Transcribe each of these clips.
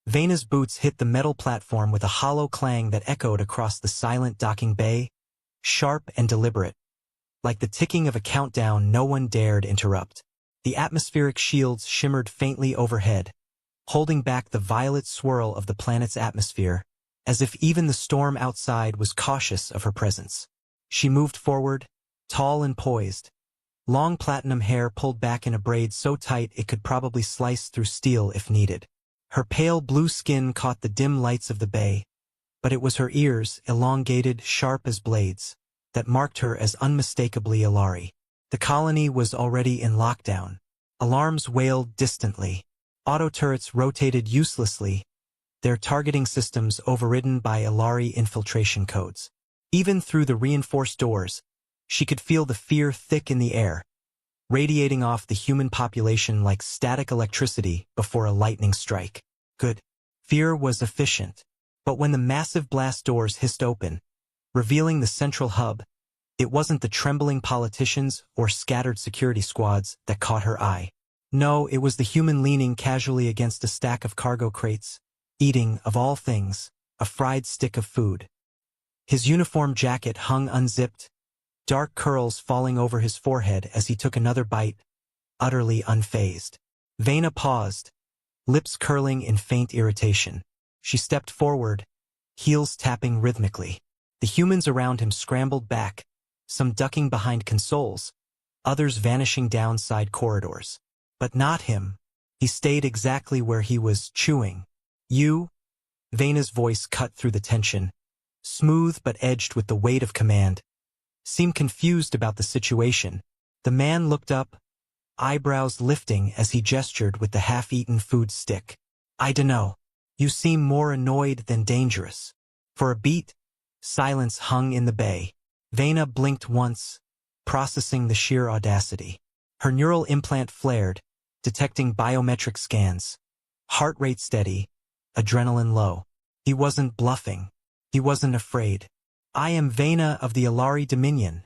Vena's boots hit the metal platform with a hollow clang that echoed across the silent docking bay, sharp and deliberate, like the ticking of a countdown no one dared interrupt. The atmospheric shields shimmered faintly overhead, holding back the violet swirl of the planet's atmosphere, as if even the storm outside was cautious of her presence. She moved forward, tall and poised, long platinum hair pulled back in a braid so tight it could probably slice through steel if needed. Her pale blue skin caught the dim lights of the bay, but it was her ears, elongated, sharp as blades, that marked her as unmistakably Ilari. The colony was already in lockdown. Alarms wailed distantly. Auto turrets rotated uselessly, their targeting systems overridden by Ilari infiltration codes. Even through the reinforced doors, she could feel the fear thick in the air, radiating off the human population like static electricity before a lightning strike. Good. Fear was efficient. But when the massive blast doors hissed open, revealing the central hub, it wasn't the trembling politicians or scattered security squads that caught her eye. No, it was the human leaning casually against a stack of cargo crates, eating, of all things, a fried stick of food. His uniform jacket hung unzipped, dark curls falling over his forehead as he took another bite, utterly unfazed. Vena paused, lips curling in faint irritation. She stepped forward, heels tapping rhythmically. The humans around him scrambled back, some ducking behind consoles, others vanishing down side corridors. But not him. He stayed exactly where he was, chewing. You? Vena's voice cut through the tension, smooth but edged with the weight of command. Seemed confused about the situation. The man looked up, eyebrows lifting as he gestured with the half-eaten food stick. I dunno. You seem more annoyed than dangerous. For a beat, silence hung in the bay. Vena blinked once, processing the sheer audacity. Her neural implant flared, detecting biometric scans. Heart rate steady, adrenaline low. He wasn't bluffing. He wasn't afraid. I am Vena of the Ilari Dominion,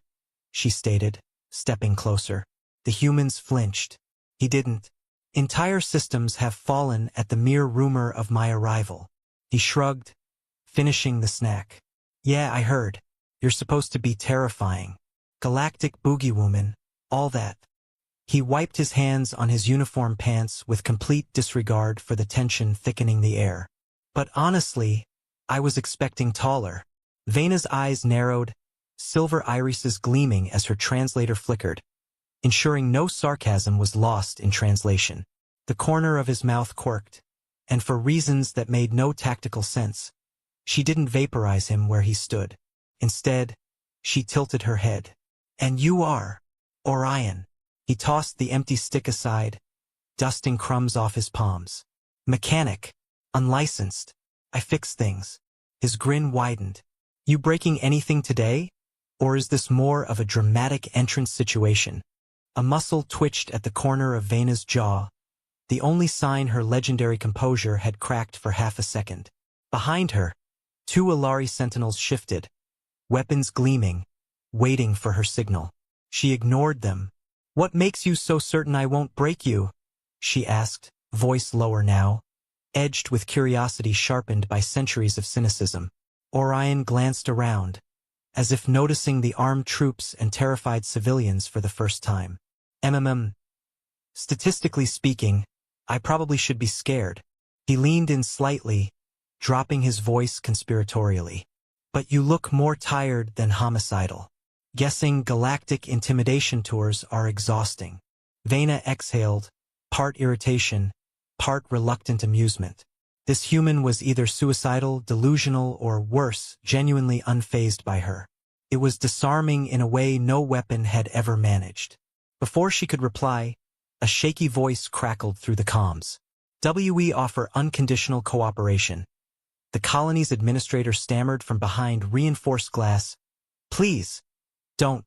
she stated, stepping closer. The humans flinched. He didn't. Entire systems have fallen at the mere rumor of my arrival. He shrugged, finishing the snack. Yeah, I heard. You're supposed to be terrifying. Galactic boogie woman, all that. He wiped his hands on his uniform pants with complete disregard for the tension thickening the air. But honestly, I was expecting taller. Vena's eyes narrowed, silver irises gleaming as her translator flickered, ensuring no sarcasm was lost in translation. The corner of his mouth quirked, and for reasons that made no tactical sense, she didn't vaporize him where he stood. Instead, she tilted her head. And you are Orion. He tossed the empty stick aside, dusting crumbs off his palms. Mechanic. Unlicensed. I fix things. His grin widened. You breaking anything today? Or is this more of a dramatic entrance situation? A muscle twitched at the corner of Vena's jaw, the only sign her legendary composure had cracked for half a second. Behind her, two Ilari sentinels shifted, weapons gleaming, waiting for her signal. She ignored them. What makes you so certain I won't break you? She asked, voice lower now, edged with curiosity sharpened by centuries of cynicism. Orion glanced around, as if noticing the armed troops and terrified civilians for the first time. Statistically speaking, I probably should be scared. He leaned in slightly, dropping his voice conspiratorially. But you look more tired than homicidal. Guessing galactic intimidation tours are exhausting. Vena exhaled, part irritation, part reluctant amusement. This human was either suicidal, delusional, or worse, genuinely unfazed by her. It was disarming in a way no weapon had ever managed. Before she could reply, a shaky voice crackled through the comms. We offer unconditional cooperation. The colony's administrator stammered from behind reinforced glass. Please, don't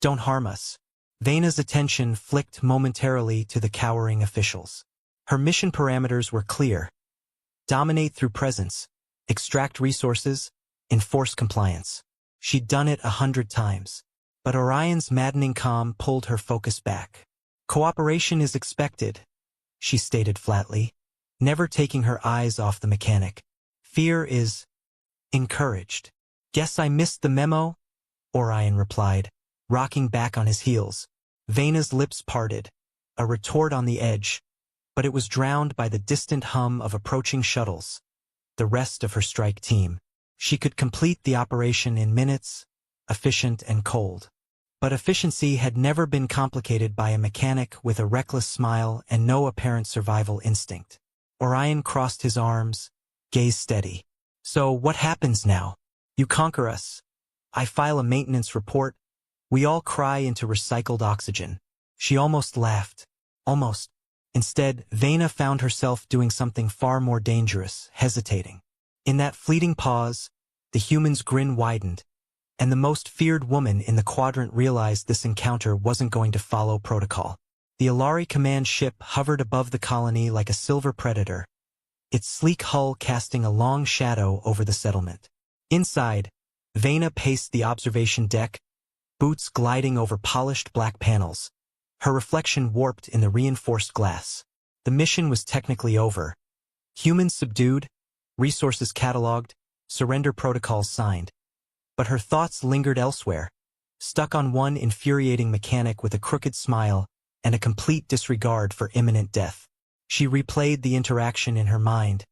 harm us. Vena's attention flicked momentarily to the cowering officials. Her mission parameters were clear. Dominate through presence, extract resources, enforce compliance. She'd done it 100 times. But Orion's maddening calm pulled her focus back. Cooperation is expected, she stated flatly. never taking her eyes off the mechanic. Fear is encouraged. Guess I missed the memo? Orion replied, rocking back on his heels. Vena's lips parted, a retort on the edge, but it was drowned by the distant hum of approaching shuttles, the rest of her strike team. She could complete the operation in minutes, efficient and cold. But efficiency had never been complicated by a mechanic with a reckless smile and no apparent survival instinct. Orion crossed his arms, gaze steady. So what happens now? You conquer us. I file a maintenance report. We all cry into recycled oxygen. She almost laughed. Almost. Instead, Vena found herself doing something far more dangerous, hesitating. In that fleeting pause, the human's grin widened, and the most feared woman in the quadrant realized this encounter wasn't going to follow protocol. The Alari command ship hovered above the colony like a silver predator, its sleek hull casting a long shadow over the settlement. Inside, Vena paced the observation deck, boots gliding over polished black panels, her reflection warped in the reinforced glass. The mission was technically over. Humans subdued, resources cataloged, surrender protocols signed. But her thoughts lingered elsewhere, stuck on one infuriating mechanic with a crooked smile and a complete disregard for imminent death. She replayed the interaction in her mind,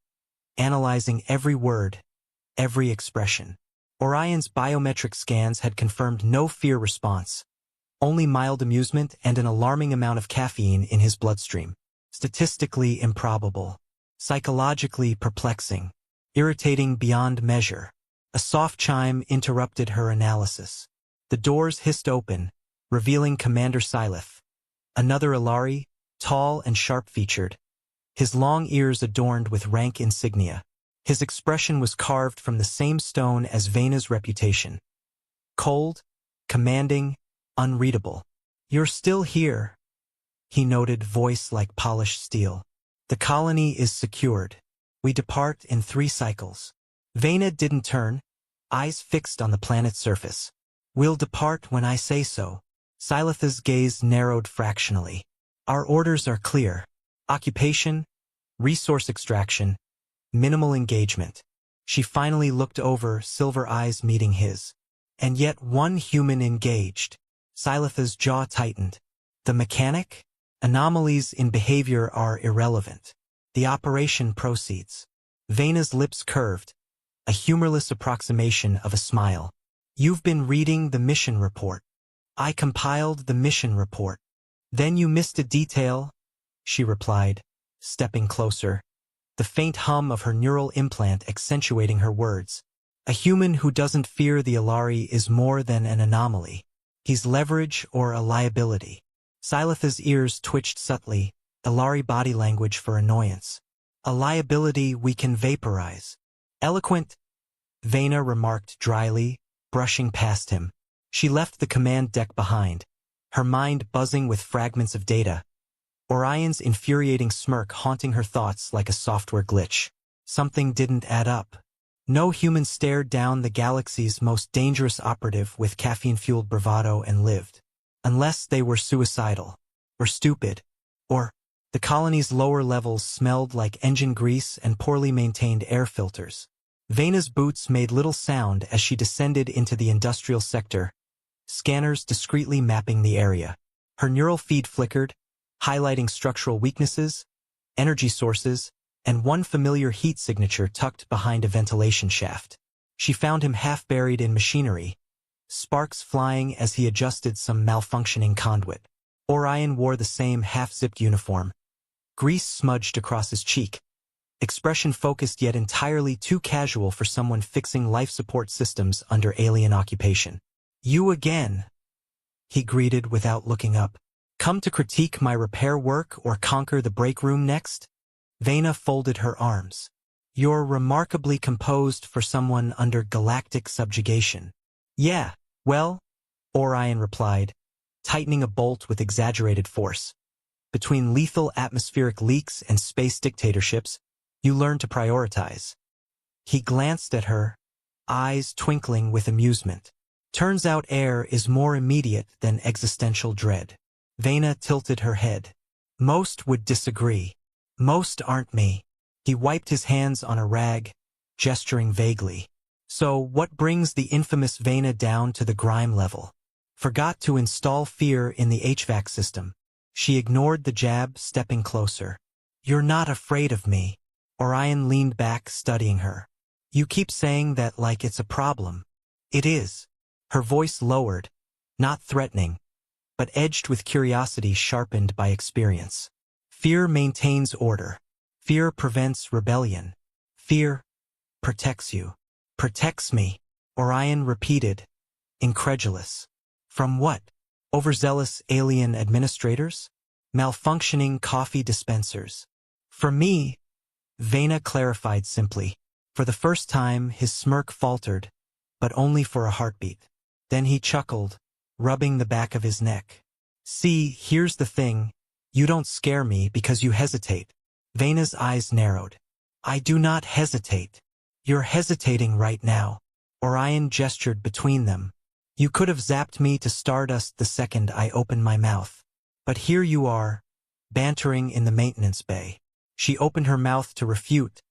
analyzing every word, every expression. Orion's biometric scans had confirmed no fear response, only mild amusement and an alarming amount of caffeine in his bloodstream. Statistically improbable, psychologically perplexing, irritating beyond measure. A soft chime interrupted her analysis. The doors hissed open, revealing Commander Syleth. Another Alari, tall and sharp-featured, his long ears adorned with rank insignia. His expression was carved from the same stone as Vena's reputation. Cold, commanding, unreadable. "You're still here," he noted, voice like polished steel. "The colony is secured. We depart in 3 cycles." Vena didn't turn, eyes fixed on the planet's surface. "We'll depart when I say so." Syleth's gaze narrowed fractionally. "Our orders are clear. Occupation, resource extraction, minimal engagement." She finally looked over, silver eyes meeting his. "And yet one human engaged." Syleth's jaw tightened. "The mechanic? Anomalies in behavior are irrelevant. The operation proceeds." Vena's lips curved, a humorless approximation of a smile. "You've been reading the mission report." "I compiled the mission report." "Then you missed a detail," she replied, stepping closer, the faint hum of her neural implant accentuating her words. "A human who doesn't fear the Alari is more than an anomaly. He's leverage or a liability." Syleth's ears twitched subtly, Alari body language for annoyance. "A liability we can vaporize." "Eloquent," Vena remarked dryly, brushing past him. She left the command deck behind, her mind buzzing with fragments of data, Orion's infuriating smirk haunting her thoughts like a software glitch. Something didn't add up. No human stared down the galaxy's most dangerous operative with caffeine-fueled bravado and lived. Unless they were suicidal, or stupid, or the colony's lower levels smelled like engine grease and poorly maintained air filters. Vena's boots made little sound as she descended into the industrial sector, scanners discreetly mapping the area. Her neural feed flickered, highlighting structural weaknesses, energy sources, and one familiar heat signature tucked behind a ventilation shaft. She found him half buried in machinery, sparks flying as he adjusted some malfunctioning conduit. Orion wore the same half-zipped uniform, grease smudged across his cheek, expression focused yet entirely too casual for someone fixing life support systems under alien occupation. "You again," he greeted without looking up. "Come to critique my repair work or conquer the break room next?" Vena folded her arms. "You're remarkably composed for someone under galactic subjugation." "Yeah, well," Orion replied, tightening a bolt with exaggerated force. "Between lethal atmospheric leaks and space dictatorships, you learn to prioritize." He glanced at her, eyes twinkling with amusement. "Turns out air is more immediate than existential dread." Vena tilted her head. "Most would disagree. Most aren't me." He wiped his hands on a rag, gesturing vaguely. So, what brings the infamous Vena down to the grime level? Forgot to install fear in the HVAC system. She ignored the jab, stepping closer. You're not afraid of me. Orion leaned back, studying her. You keep saying that like it's a problem. It is. Her voice lowered, not threatening, but edged with curiosity sharpened by experience. Fear maintains order. Fear prevents rebellion. Fear protects you. Protects me, Orion repeated, incredulous. From what? Overzealous alien administrators? Malfunctioning coffee dispensers? For me, Vena clarified simply. For the first time, his smirk faltered, but only for a heartbeat. Then he chuckled, rubbing the back of his neck. See, here's the thing. You don't scare me because you hesitate. Vena's eyes narrowed. I do not hesitate. You're hesitating right now. Orion gestured between them. You could have zapped me to stardust the second I opened my mouth. But here you are, bantering in the maintenance bay. She opened her mouth to refute,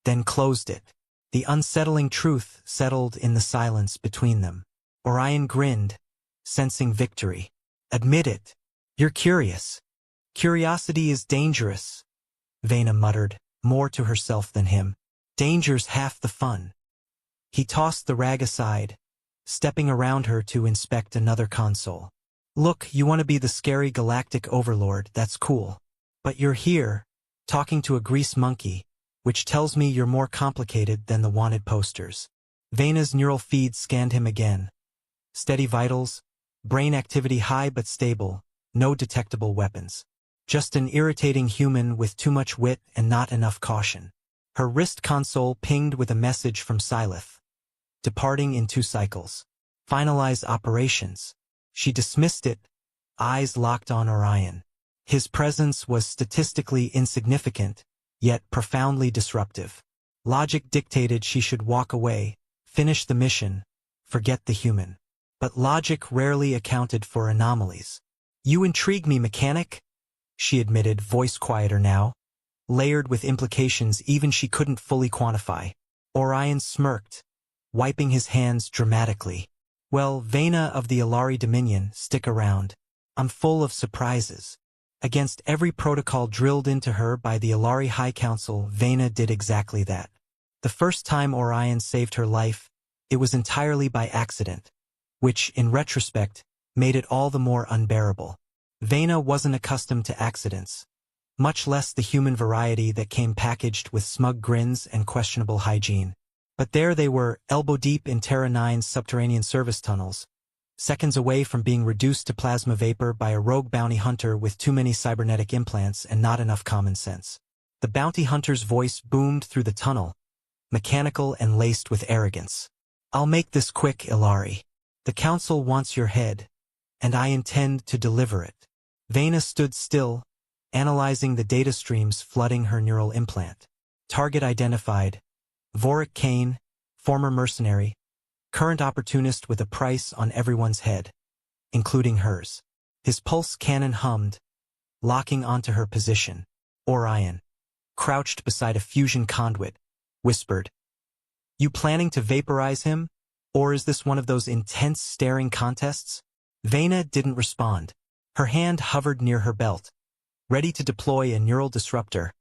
then closed it. The unsettling truth settled in the silence between them. Orion grinned, sensing victory. Admit it. You're curious. Curiosity is dangerous, Vena muttered, more to herself than him. Danger's half the fun. He tossed the rag aside, stepping around her to inspect another console. Look, you want to be the scary galactic overlord, that's cool. But you're here, talking to a grease monkey, which tells me you're more complicated than the wanted posters. Vena's neural feed scanned him again. Steady vitals, brain activity high but stable, no detectable weapons. Just an irritating human with too much wit and not enough caution. Her wrist console pinged with a message from Silith. Departing in 2 cycles. Finalize operations. She dismissed it, eyes locked on Orion. His presence was statistically insignificant, yet profoundly disruptive. Logic dictated she should walk away, finish the mission, forget the human. But logic rarely accounted for anomalies. You intrigue me, mechanic, she admitted, voice quieter now, layered with implications even she couldn't fully quantify. Orion smirked, wiping his hands dramatically. Well, Vena of the Ilari Dominion, stick around. I'm full of surprises. Against every protocol drilled into her by the Ilari High Council, Vena did exactly that. The first time Orion saved her life, it was entirely by accident, which, in retrospect, made it all the more unbearable. Vena wasn't accustomed to accidents, much less the human variety that came packaged with smug grins and questionable hygiene. But there they were, elbow-deep in Terra 9's subterranean service tunnels, seconds away from being reduced to plasma vapor by a rogue bounty hunter with too many cybernetic implants and not enough common sense. The bounty hunter's voice boomed through the tunnel, mechanical and laced with arrogance. I'll make this quick, Ilari. The Council wants your head, and I intend to deliver it. Vena stood still, analyzing the data streams flooding her neural implant. Target identified. Vorik Kane, former mercenary, current opportunist with a price on everyone's head, including hers. His pulse cannon hummed, locking onto her position. Orion, crouched beside a fusion conduit, whispered, You planning to vaporize him? Or is this one of those intense staring contests? Vena didn't respond. Her hand hovered near her belt, ready to deploy a neural disruptor,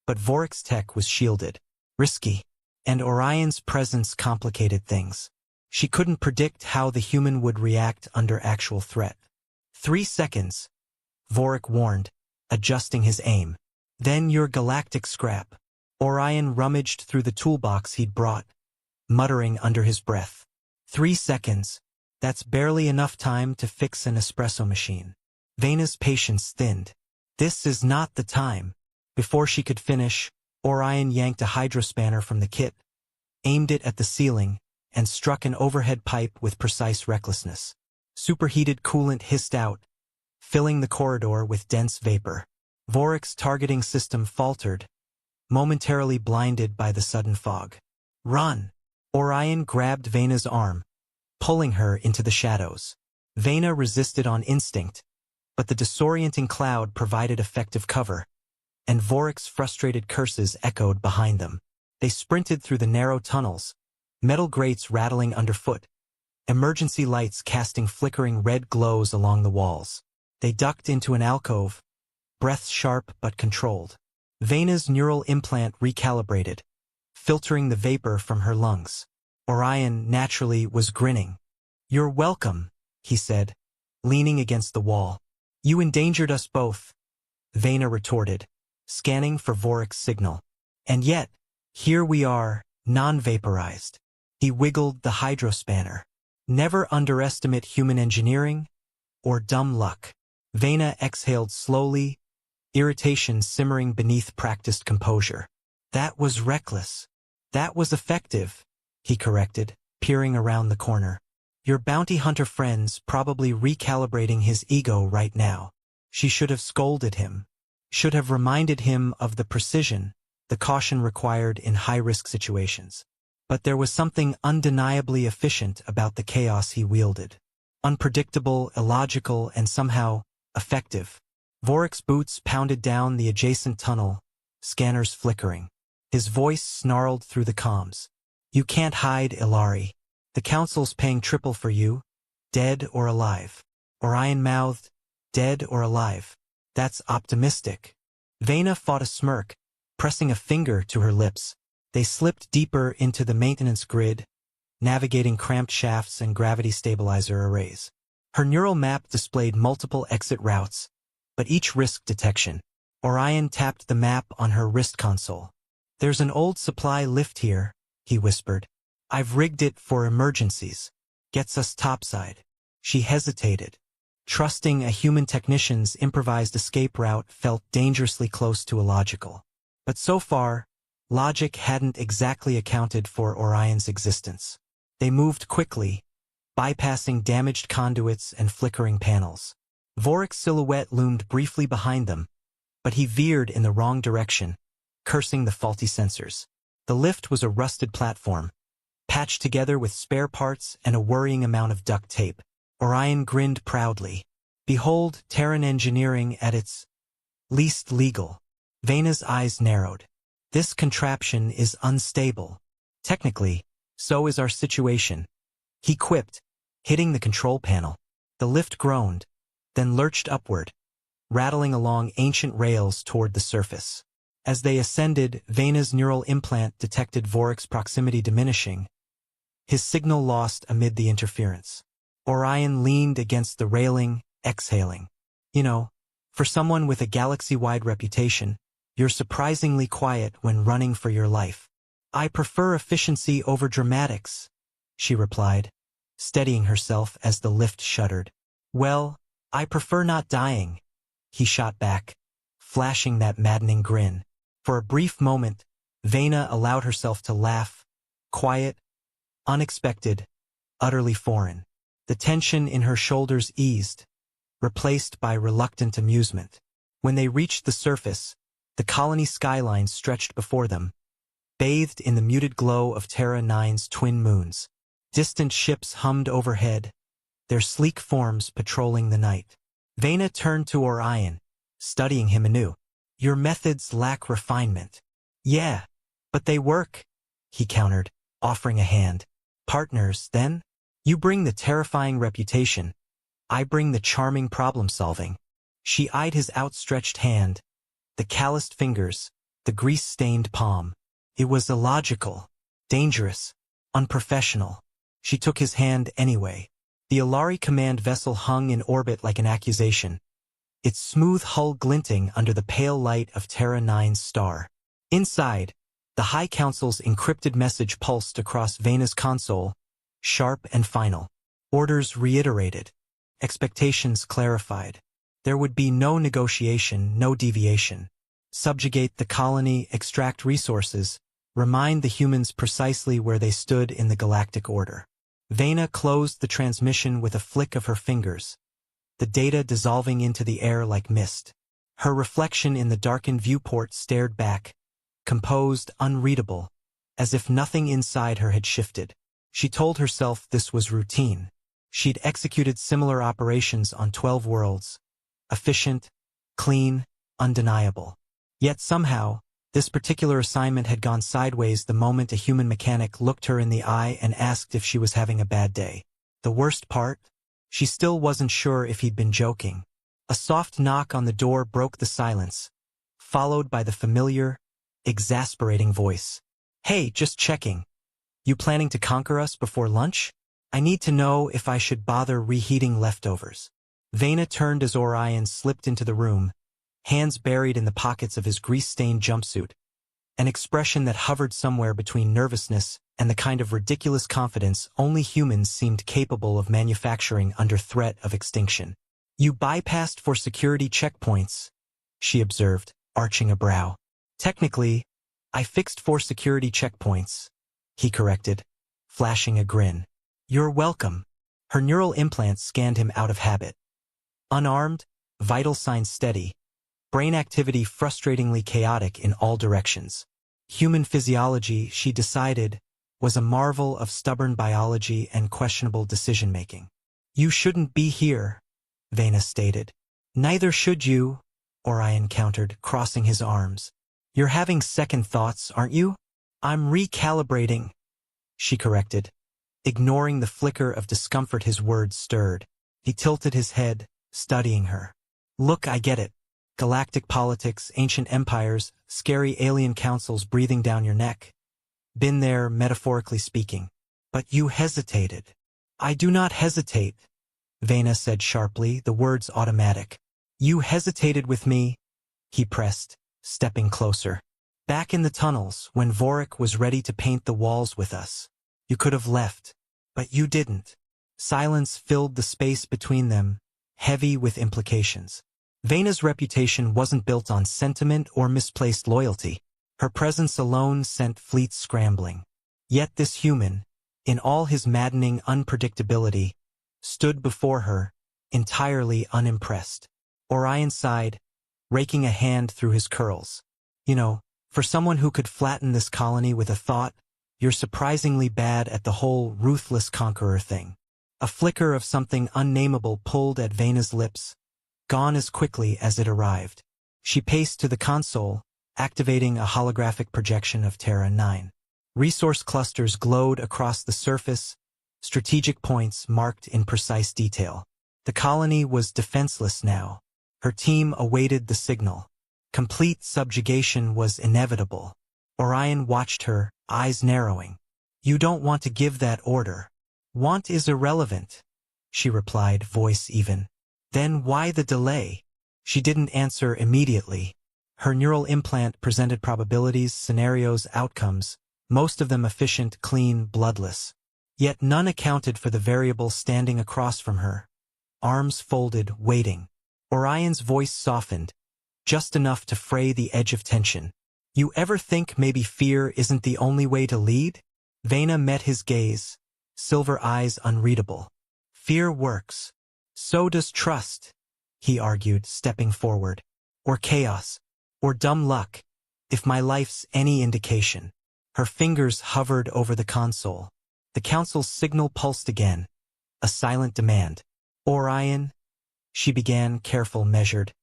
but Vorik's tech was shielded. Risky. And Orion's presence complicated things. She couldn't predict how the human would react under actual threat. 3 seconds, Vorik warned, adjusting his aim. Then your galactic scrap. Orion rummaged through the toolbox he'd brought, muttering under his breath. 3 seconds. That's barely enough time to fix an espresso machine. Vena's patience thinned. This is not the time. Before she could finish, Orion yanked a hydrospanner from the kit, aimed it at the ceiling, and struck an overhead pipe with precise recklessness. Superheated coolant hissed out, filling the corridor with dense vapor. Vorik's targeting system faltered, momentarily blinded by the sudden fog. Run! Orion grabbed Vena's arm, pulling her into the shadows. Vena resisted on instinct, but the disorienting cloud provided effective cover, and Vorik's frustrated curses echoed behind them. They sprinted through the narrow tunnels, metal grates rattling underfoot, emergency lights casting flickering red glows along the walls. They ducked into an alcove, breaths sharp but controlled. Vena's neural implant recalibrated, filtering the vapor from her lungs. Orion, naturally, was grinning. "You're welcome," he said, leaning against the wall. "You endangered us both," Vena retorted, scanning for Vorik's signal. "And yet, here we are, non-vaporized." He wiggled the hydrospanner. "Never underestimate human engineering or dumb luck." Vena exhaled slowly, irritation simmering beneath practiced composure. "That was reckless." "That was effective," he corrected, peering around the corner. "Your bounty hunter friend's probably recalibrating his ego right now." She should have scolded him, should have reminded him of the precision, the caution required in high-risk situations. But there was something undeniably efficient about the chaos he wielded. Unpredictable, illogical, and somehow effective. Vorik's boots pounded down the adjacent tunnel, scanners flickering. His voice snarled through the comms. "You can't hide, Ilari. The Council's paying triple for you, dead or alive." Orion mouthed, "Dead or alive? That's optimistic." Vena fought a smirk, pressing a finger to her lips. They slipped deeper into the maintenance grid, navigating cramped shafts and gravity stabilizer arrays. Her neural map displayed multiple exit routes, but each risked detection. Orion tapped the map on her wrist console. "There's an old supply lift here," he whispered. "I've rigged it for emergencies. Gets us topside." She hesitated. Trusting a human technician's improvised escape route felt dangerously close to illogical. But so far, logic hadn't exactly accounted for Orion's existence. They moved quickly, bypassing damaged conduits and flickering panels. Vorik's silhouette loomed briefly behind them, but he veered in the wrong direction, cursing the faulty sensors. The lift was a rusted platform, patched together with spare parts and a worrying amount of duct tape. Orion grinned proudly. "Behold Terran engineering at its least legal." Vena's eyes narrowed. "This contraption is unstable. Technically, so is our situation," he quipped, hitting the control panel. The lift groaned, then lurched upward, rattling along ancient rails toward the surface. As they ascended, Vena's neural implant detected Vorik's proximity diminishing, his signal lost amid the interference. Orion leaned against the railing, exhaling. "You know, for someone with a galaxy-wide reputation, you're surprisingly quiet when running for your life." "I prefer efficiency over dramatics," she replied, steadying herself as the lift shuddered. "Well, I prefer not dying," he shot back, flashing that maddening grin. For a brief moment, Vena allowed herself to laugh, quiet, unexpected, utterly foreign. The tension in her shoulders eased, replaced by reluctant amusement. When they reached the surface, the colony skyline stretched before them, bathed in the muted glow of Terra 9's twin moons. Distant ships hummed overhead, their sleek forms patrolling the night. Vena turned to Orion, studying him anew. "Your methods lack refinement." "Yeah, but they work," he countered, offering a hand. "Partners, then? You bring the terrifying reputation. I bring the charming problem-solving." She eyed his outstretched hand, the calloused fingers, the grease-stained palm. It was illogical, dangerous, unprofessional. She took his hand anyway. The Ilari command vessel hung in orbit like an accusation, its smooth hull glinting under the pale light of Terra 9's star. Inside, the High Council's encrypted message pulsed across Vena's console, sharp and final. Orders reiterated. Expectations clarified. There would be no negotiation, no deviation. Subjugate the colony, extract resources, remind the humans precisely where they stood in the galactic order. Vena closed the transmission with a flick of her fingers, the data dissolving into the air like mist. Her reflection in the darkened viewport stared back, composed, unreadable, as if nothing inside her had shifted. She told herself this was routine. She'd executed similar operations on 12 worlds. Efficient, clean, undeniable. Yet somehow, this particular assignment had gone sideways the moment a human mechanic looked her in the eye and asked if she was having a bad day. The worst part? She still wasn't sure if he'd been joking. A soft knock on the door broke the silence, followed by the familiar, exasperating voice. "Hey, just checking. You planning to conquer us before lunch? I need to know if I should bother reheating leftovers." Vena turned as Orion slipped into the room, hands buried in the pockets of his grease-stained jumpsuit, an expression that hovered somewhere between nervousness and the kind of ridiculous confidence only humans seemed capable of manufacturing under threat of extinction. "You bypassed for security checkpoints," she observed, arching a brow. "Technically, I fixed 4 security checkpoints," he corrected, flashing a grin. "You're welcome." Her neural implants scanned him out of habit. Unarmed, vital signs steady, brain activity frustratingly chaotic in all directions. Human physiology, she decided, was a marvel of stubborn biology and questionable decision-making. "You shouldn't be here," Vena stated. "Neither should you," Orion countered, crossing his arms. "You're having second thoughts, aren't you?" "I'm recalibrating," she corrected, ignoring the flicker of discomfort his words stirred. He tilted his head, studying her. "Look, I get it. Galactic politics, ancient empires, scary alien councils breathing down your neck. Been there, metaphorically speaking. But you hesitated." "I do not hesitate," Vena said sharply, the words automatic. "You hesitated with me," he pressed, stepping closer. "Back in the tunnels, when Vorik was ready to paint the walls with us. You could have left, but you didn't." Silence filled the space between them, heavy with implications. Vena's reputation wasn't built on sentiment or misplaced loyalty. Her presence alone sent fleets scrambling. Yet this human, in all his maddening unpredictability, stood before her, entirely unimpressed. Orion sighed, raking a hand through his curls. "You know, for someone who could flatten this colony with a thought, you're surprisingly bad at the whole ruthless conqueror thing." A flicker of something unnameable pulled at Vena's lips, gone as quickly as it arrived. She paced to the console, activating a holographic projection of Terra 9. Resource clusters glowed across the surface, strategic points marked in precise detail. The colony was defenseless now. Her team awaited the signal. Complete subjugation was inevitable. Orion watched her, eyes narrowing. "You don't want to give that order." "Want is irrelevant," she replied, voice even. "Then why the delay?" She didn't answer immediately. Her neural implant presented probabilities, scenarios, outcomes, most of them efficient, clean, bloodless. Yet none accounted for the variable standing across from her, arms folded, waiting. Orion's voice softened, just enough to fray the edge of tension. "You ever think maybe fear isn't the only way to lead?" Vena met his gaze, silver eyes unreadable. "Fear works. So does trust," he argued, stepping forward. "Or chaos. Or dumb luck, if my life's any indication." Her fingers hovered over the console. The council's signal pulsed again, a silent demand. "Orion," she began, careful, measured.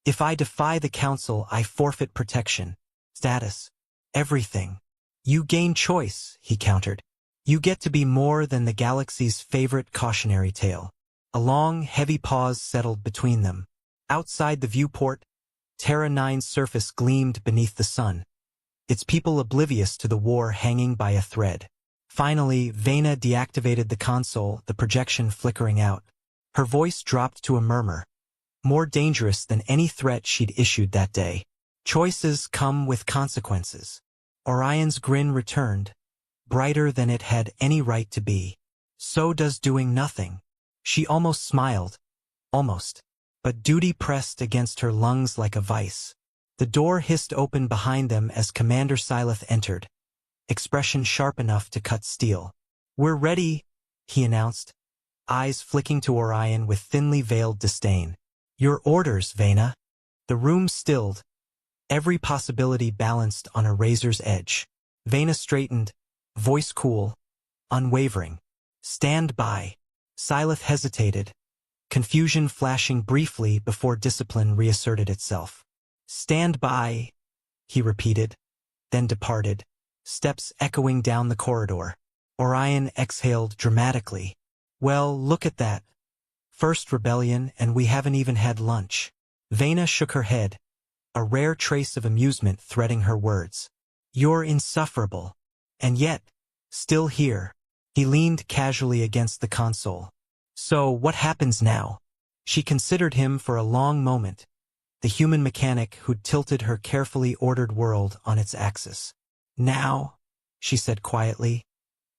"If I defy the council, I forfeit protection, status, everything." "You gain choice," he countered. "You get to be more than the galaxy's favorite cautionary tale." A long, heavy pause settled between them. Outside the viewport, Terra 9's surface gleamed beneath the sun, its people oblivious to the war hanging by a thread. Finally, Vena deactivated the console, the projection flickering out. Her voice dropped to a murmur, more dangerous than any threat she'd issued that day. "Choices come with consequences." Orion's grin returned, brighter than it had any right to be. "So does doing nothing." She almost smiled. Almost. But duty pressed against her lungs like a vice. The door hissed open behind them as Commander Syleth entered, expression sharp enough to cut steel. "We're ready," he announced, eyes flicking to Orion with thinly veiled disdain. "Your orders, Vena." The room stilled, every possibility balanced on a razor's edge. Vena straightened, voice cool, unwavering. "Stand by." Syleth hesitated, confusion flashing briefly before discipline reasserted itself. Stand by, he repeated, then departed, steps echoing down the corridor. Orion exhaled dramatically. Well, look at that. First rebellion, and we haven't even had lunch. Vena shook her head, a rare trace of amusement threading her words. You're insufferable. And yet, still here. He leaned casually against the console. So, what happens now? She considered him for a long moment, the human mechanic who'd tilted her carefully ordered world on its axis. Now, she said quietly,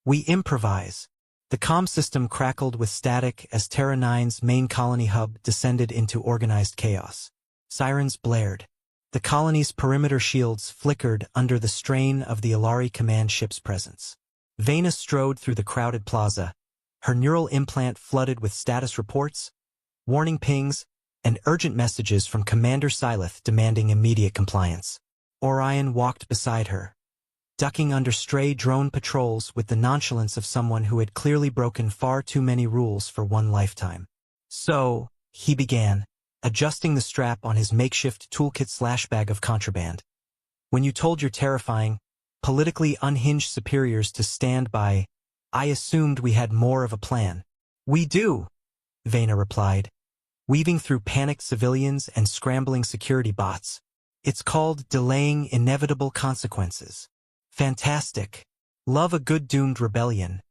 we improvise. The comm system crackled with static as Terra 9's main colony hub descended into organized chaos. Sirens blared. The colony's perimeter shields flickered under the strain of the Ilari command ship's presence. Vena strode through the crowded plaza, her neural implant flooded with status reports, warning pings, and urgent messages from Commander Syleth demanding immediate compliance. Orion walked beside her, ducking under stray drone patrols with the nonchalance of someone who had clearly broken far too many rules for one lifetime. So, he began, adjusting the strap on his makeshift toolkit/bag of contraband. When you told your terrifying, politically unhinged superiors to stand by, I assumed we had more of a plan. We do, Vena replied, weaving through panicked civilians and scrambling security bots. It's called delaying inevitable consequences. Fantastic. Love a good doomed rebellion,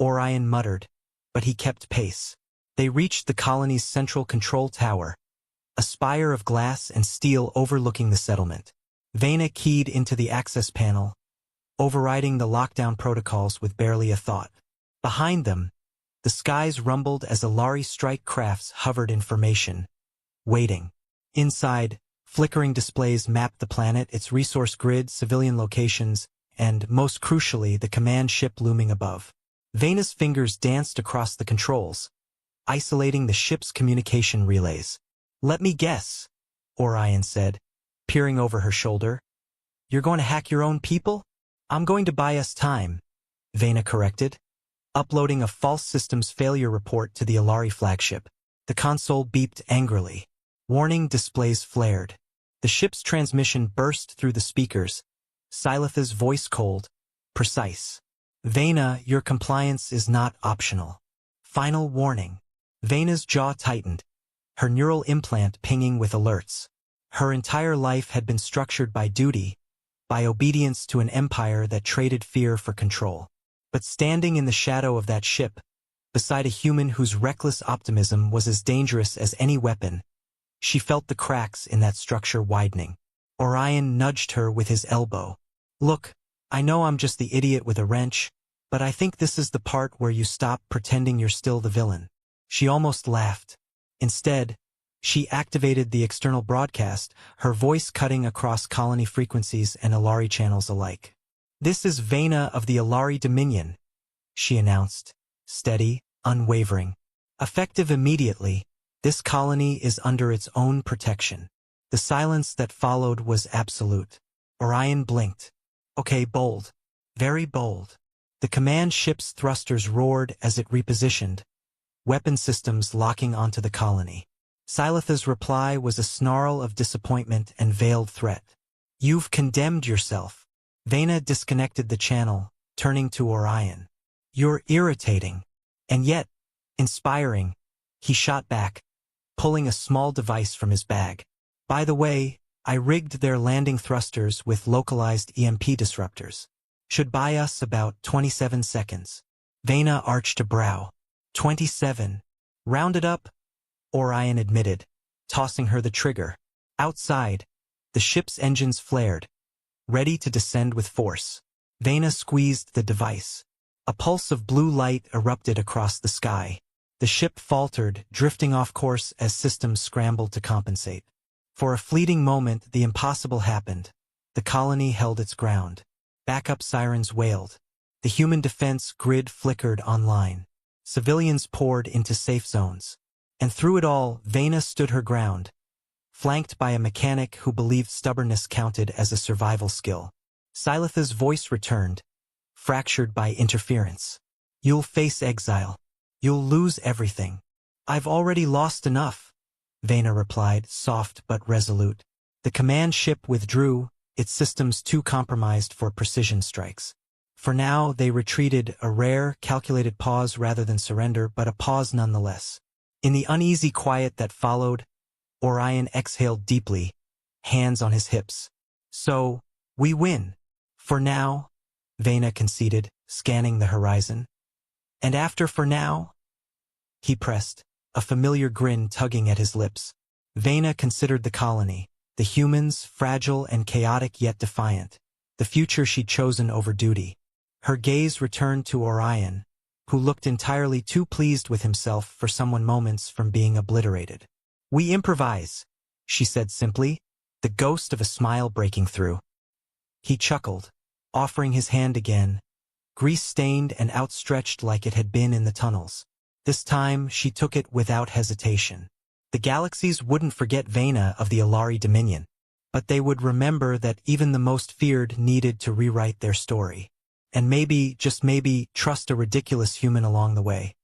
Orion muttered, but he kept pace. They reached the colony's central control tower, a spire of glass and steel overlooking the settlement. Vena keyed into the access panel, overriding the lockdown protocols with barely a thought. Behind them, the skies rumbled as Ilari strike crafts hovered in formation, waiting. Inside, flickering displays mapped the planet, its resource grid, civilian locations, and, most crucially, the command ship looming above. Vena's fingers danced across the controls, isolating the ship's communication relays. Let me guess, Orion said, peering over her shoulder. You're going to hack your own people? I'm going to buy us time, Vena corrected, uploading a false systems failure report to the Ilari flagship. The console beeped angrily. Warning displays flared. The ship's transmission burst through the speakers, Syleth's voice cold, precise. Vena, your compliance is not optional. Final warning. Vena's jaw tightened, her neural implant pinging with alerts. Her entire life had been structured by duty, by obedience to an empire that traded fear for control. But standing in the shadow of that ship, beside a human whose reckless optimism was as dangerous as any weapon, she felt the cracks in that structure widening. Orion nudged her with his elbow. Look, I know I'm just the idiot with a wrench, but I think this is the part where you stop pretending you're still the villain. She almost laughed. Instead, she activated the external broadcast, her voice cutting across colony frequencies and Ilari channels alike. This is Vena of the Ilari Dominion, she announced, steady, unwavering. Effective immediately, this colony is under its own protection. The silence that followed was absolute. Orion blinked. Okay, bold. Very bold. The command ship's thrusters roared as it repositioned, weapon systems locking onto the colony. Syleth's reply was a snarl of disappointment and veiled threat. You've condemned yourself. Vena disconnected the channel, turning to Orion. You're irritating. And yet, inspiring, he shot back, pulling a small device from his bag. By the way, I rigged their landing thrusters with localized EMP disruptors. Should buy us about 27 seconds. Vena arched a brow. 27. Rounded up, Orion admitted, tossing her the trigger. Outside, the ship's engines flared, ready to descend with force. Vena squeezed the device. A pulse of blue light erupted across the sky. The ship faltered, drifting off course as systems scrambled to compensate. For a fleeting moment, the impossible happened. The colony held its ground. Backup sirens wailed. The human defense grid flickered online. Civilians poured into safe zones. And through it all, Vena stood her ground, flanked by a mechanic who believed stubbornness counted as a survival skill. Syleth's voice returned, fractured by interference. You'll face exile. You'll lose everything. I've already lost enough, Vena replied, soft but resolute. The command ship withdrew, its systems too compromised for precision strikes. For now, they retreated, a rare, calculated pause rather than surrender, but a pause nonetheless. In the uneasy quiet that followed, Orion exhaled deeply, hands on his hips. So, we win. For now, Vena conceded, scanning the horizon. And after for now? He pressed, a familiar grin tugging at his lips. Vena considered the colony, the humans, fragile and chaotic yet defiant, the future she'd chosen over duty. Her gaze returned to Orion, who looked entirely too pleased with himself for someone moments from being obliterated. We improvise, she said simply, the ghost of a smile breaking through. He chuckled, offering his hand again, grease-stained and outstretched like it had been in the tunnels. This time, she took it without hesitation. The galaxies wouldn't forget Vena of the Alari Dominion, but they would remember that even the most feared needed to rewrite their story. And maybe, just maybe, trust a ridiculous human along the way.